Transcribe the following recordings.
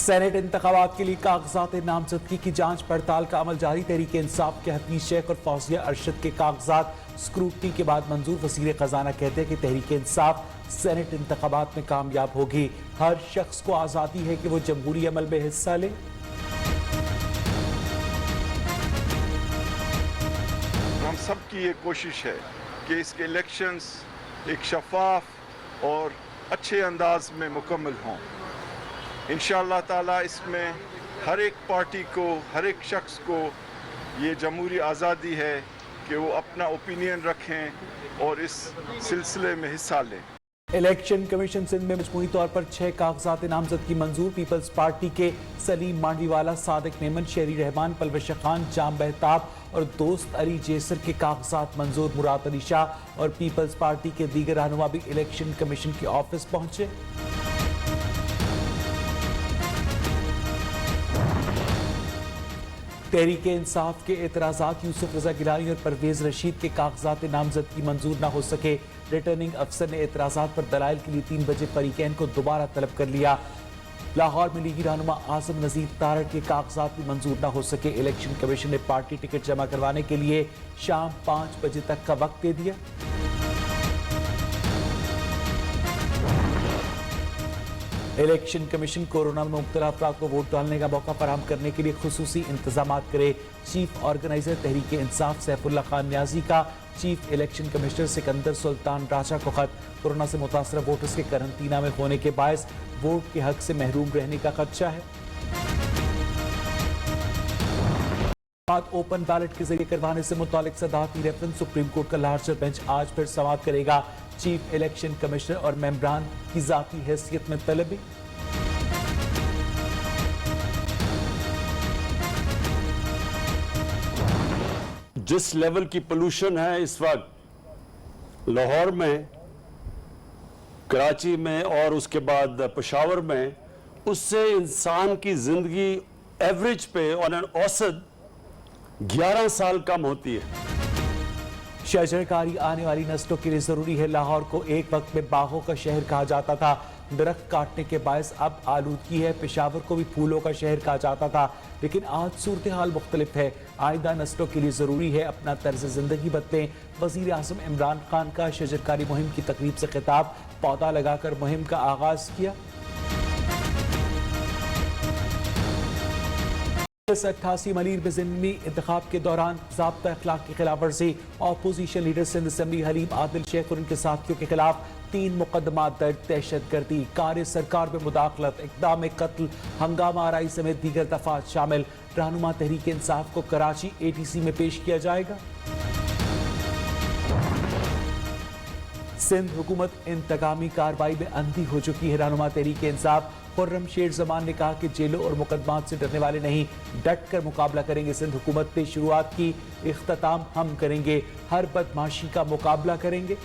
Senate इंतखाबात के लिए कागजात नामजदगी की जांच पड़ताल का अमल जारी। तहरीके इंसाफ के हफीज शेख और फौजिया अरशद के कागजात स्क्रूटनी के बाद मंजूर। वजीर खजाना कहते हैं कि तहरीके इंसाफ सेनेट इंतखाबात में कामयाब होगी। हर शख्स को आज़ादी है कि वो जमहूरी अमल में हिस्सा ले। हम सब की ये कोशिश है कि इसके इलेक्शंस एक शफाफ और अच्छे अंदाज में मुकम्मल हों। इंशाअल्लाह ताला इसमें हर एक पार्टी को, हर एक शख्स को ये जमहूरी आज़ादी है कि वो अपना ओपिनियन रखें और इस सिलसिले में हिस्सा लें। इलेक्शन कमीशन सिंध में मजमूई तौर पर 6 कागजात नामजदगी मंजूर। पीपल्स पार्टी के सलीम मांडीवाला, सादिक मेमन, शेरी रहमान, पलवश खान, जाम बहताब और दोस्त अली जेसर के कागजात मंजूर। मुराद अली शाह और पीपल्स पार्टी के दीगर रहनुमा भी इलेक्शन कमीशन के ऑफिस पहुंचे। तहरीके इंसाफ के एतराज़ात यूसुफ रजा गिलानी और परवेज रशीद के कागजात नामजदगी मंजूर न हो सके। रिटर्निंग अफसर ने एतराज़ात पर दलाइल के लिए 3 बजे फरीकैन को दोबारा तलब कर लिया। लाहौर में लीगी रहनुमा आजम नजीर तारड़ के कागजात भी मंजूर न हो सके। इलेक्शन कमीशन ने पार्टी टिकट जमा करवाने के लिए शाम 5 बजे तक का वक्त दे दिया। इलेक्शन कमीशन कोरोना में मुब्तला अफराद को वोट डालने का मौका फराहम करने के लिए खुसूसी इंतजाम करे। चीफ ऑर्गेनाइजर तहरीके इंसाफ सैफुल्ला खान न्याजी का chief election commissioner Sikandar Sultan Raja को खत। कोरोना से मुतासर वोटर्स के करंतना में होने के बायस वोट के हक से महरूम रहने का खदशा है। ओपन बैलेट के जरिए करवाने से मुतालिक सदाती रेफरेंस सुप्रीम कोर्ट का लार्जर बेंच आज फिर समाअत करेगा। चीफ इलेक्शन कमिश्नर और मेंबरान की जाती हैसियत में तलबी। जिस लेवल की पोल्यूशन है इस वक्त लाहौर में, कराची में और उसके बाद पेशावर में, उससे इंसान की जिंदगी एवरेज पे ऑन एन औसत 11 साल कम होती है। शजरकारी आने वाली नस्लों के लिए जरूरी है। लाहौर को एक वक्त में बागों का शहर कहा जाता था। दरख्त काटने के बायस अब आलूदगी है। पेशावर को भी फूलों का शहर कहा जाता था, लेकिन आज सूरत हाल मुख्तलिफ है। आइंदा नस्लों के लिए जरूरी है अपना तर्ज जिंदगी बदलें। वजीर आजम इमरान खान का शजरकारी मुहिम की तकरीब से खिताब। पौधा लगाकर मुहिम का आगाज किया। 88 मलीर में ज़िमनी इंतखाब के दौरान ज़ाब्ता अखलाक की खिलाफ वर्जी। Opposition leader Sindh assembly Haleem Adil Sheikh और उनके साथियों के खिलाफ 3 मुकदमा दर्ज। दहशतगर्दी, कार्य सरकार में मुदाखलत, इक़दाम कत्ल, हंगामा आराई समेत दीगर दफात शामिल। रहनुमा तहरीक इंसाफ को कराची ATC में पेश किया जाएगा। सिंध हुकूमत इंतकामी कार्रवाई में अंधी हो चुकी है। रहनुमा तहरीक इंसाफ खुर्रम शेर जमान ने कहा कि जेलों और मुकदमात से डरने वाले नहीं, डट कर मुकाबला करेंगे। सिंध हुकूमत ने शुरुआत की, इख्तिताम हम करेंगे। हर बदमाशी का मुकाबला करेंगे।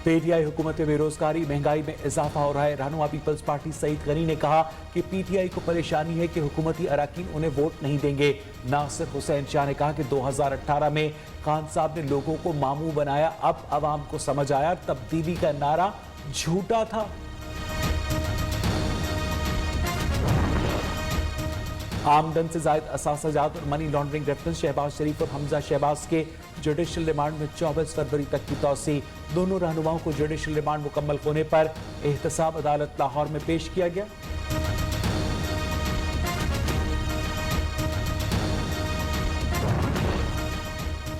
PTI हुकूमत में बेरोजगारी, महंगाई में इजाफा हो रहा है। रहनुमा पीपल्स पार्टी सईद गनी ने कहा कि PTI को परेशानी है कि हुकूमती अराकीन उन्हें वोट नहीं देंगे। नासिर हुसैन शाह ने कहा कि 2018 में खान साहब ने लोगों को मामू बनाया, अब अवाम को समझ आया तब्दीली का नारा झूठा था। आमदन से जायद असासाजात और मनी लॉन्ड्रिंग रेफरेंस शहबाज शरीफ और हमजा शहबाज के जुडिशल रिमांड में 24 फरवरी तक की तौसी। दोनों रहनुमाओं को जुडिशल रिमांड मुकम्मल होने पर एहतसाब अदालत लाहौर में पेश किया गया।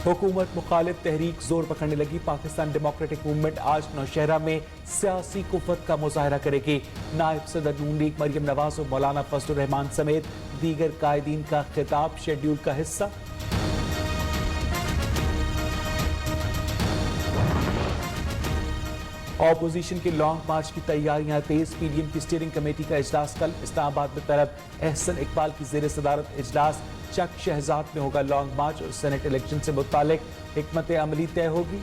हुकूमत मुखालिफ तहरीक जोर पकड़ने लगी। पाकिस्तान डेमोक्रेटिक मूवमेंट आज नौशहरा में सियासी कुव्वत का मुजाहरा करेगी। नायब सदर नून लीग मरियम नवाज और मौलाना फजलुर रहमान समेत दीगर कायदीन का खिताब शेड्यूल का हिस्सा। ऑपोजिशन के लॉन्ग मार्च की तैयारियां तेज। PDM की स्टीयरिंग कमेटी का इजलास कल इस्लामाबाद में तलब। एहसन इकबाल की जेर सदारत इजलास। चक शहजाद में होगा लॉन्ग मार्च और सेनेट इलेक्शन से मुतालिक हिकमत अमली तय होगी।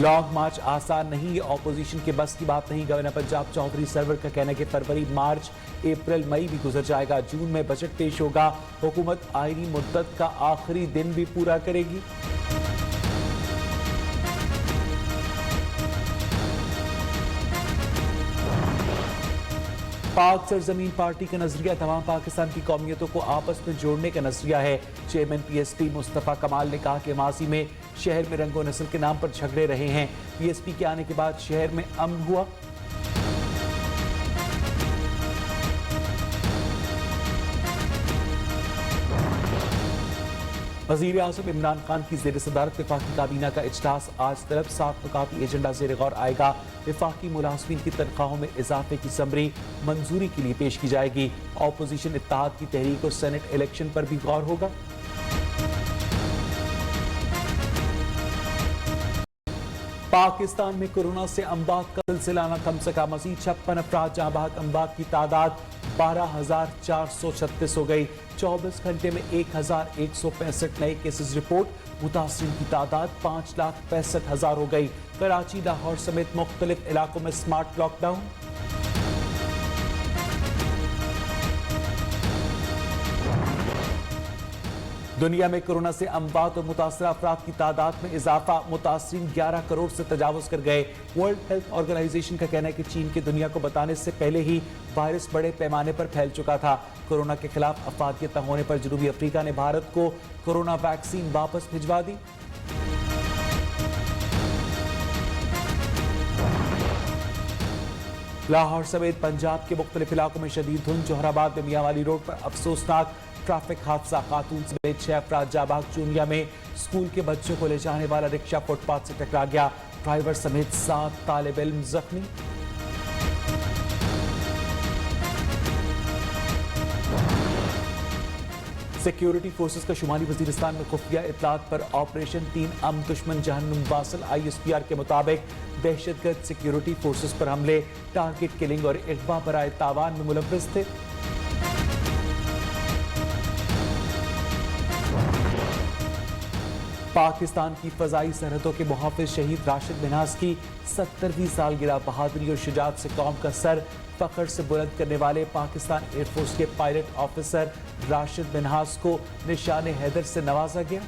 लॉन्ग मार्च आसान नहीं, ये ऑपोजिशन के बस की बात नहीं। गवर्नर पंजाब चौधरी सरवर का कहना है कि फरवरी, मार्च, अप्रैल, मई भी गुजर जाएगा, जून में बजट पेश होगा। हुकूमत आईनी मुद्दत का आखिरी दिन भी पूरा करेगी। पाक सरजमीन पार्टी का नजरिया तमाम पाकिस्तान की कौमियतों को आपस में जोड़ने का नजरिया है। चेयरमैन पीएसपी मुस्तफ़ा कमाल ने कहा कि माजी में शहर में रंगो नस्ल के नाम पर झगड़े रहे हैं, पीएसपी के आने के बाद शहर में अमन हुआ। वज़ीर आज़म इमरान खान की ज़ेर सदारत वफाकी काबीना का इजलास आज तलब 7 नुकाती एजेंडा ज़ेर गौर आएगा। वफाकी मुलाज़मीन की तनख्वाहों में इजाफे की समरी मंजूरी के लिए पेश की जाएगी। ऑपोजिशन इत्तेहाद की तहरीक और सेनेट इलेक्शन पर भी गौर होगा। पाकिस्तान में कोरोना से अमवात का सिलसिला न थम सका, मजीद 56 अफराद जहां बहक अमवात की तादाद 12,436 हो गई। 24 घंटे में 1,165 नए केसेस रिपोर्ट, मुतासरीन की तादाद 5,65,000 हो गई। कराची, लाहौर समेत मुख्तलिफ इलाकों में स्मार्ट लॉकडाउन। दुनिया में कोरोना से अमवात और मुतासरा अफराद की तादाद में इजाफा, मुतासरीन 11 करोड़ से तजावुज कर गए। वर्ल्ड हेल्थ ऑर्गेनाइजेशन का कहना है कि चीन के दुनिया को बताने से पहले ही वायरस बड़े पैमाने पर फैल चुका था। कोरोना के खिलाफ अफवादियत न होने पर जनूबी अफ्रीका ने भारत को कोरोना वैक्सीन वापस भिजवा दी। लाहौर समेत पंजाब के मुख्तलिफ इलाकों में शदीद धुंध। जोहराबाद में मियांवाली रोड पर अफसोसनाक ट्रैफिक हादसा, खातून समेत 6 अफराद जाबाग। चूनिया में स्कूल के बच्चों को ले जाने वाला रिक्शा फुटपाथ से टकरा गया, ड्राइवर समेत 7 तालिब इल्म जख्मी। सिक्योरिटी फोर्सेस का शुमाली वजीरिस्तान में खुफिया इतलात पर ऑपरेशन 3 अम दुश्मन जहन्नुम वासल। ISPR के मुताबिक दहशतगर्द सिक्योरिटी फोर्सेस पर हमले, टारगेट किलिंग और अगवा बराए तावान में मुलव्वस थे। पाकिस्तान की फजाई सरहदों के मुहाफिज शहीद राशिद मिन्हास की 70वीं सालगिरह, बहादुरी और शुजाअत से कौम का सर फख्र से बुलंद करने वाले पाकिस्तान एयरफोर्स के पायलट ऑफिसर राशिद मिन्हास को निशान हैदर से नवाजा गया।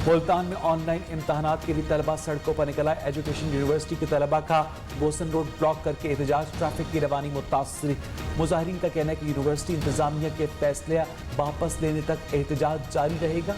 मुल्तान में ऑनलाइन इम्तहानात के लिए तलबा सड़कों पर निकला। एजुकेशन यूनिवर्सिटी के तलबा का बोसन रोड ब्लॉक करके एहतजाज, ट्रैफिक की रवानी मुतासर। मुजाहिरीन का कहना है कि यूनिवर्सिटी इंतजामिया के फैसले वापस लेने तक एहतजाज जारी रहेगा।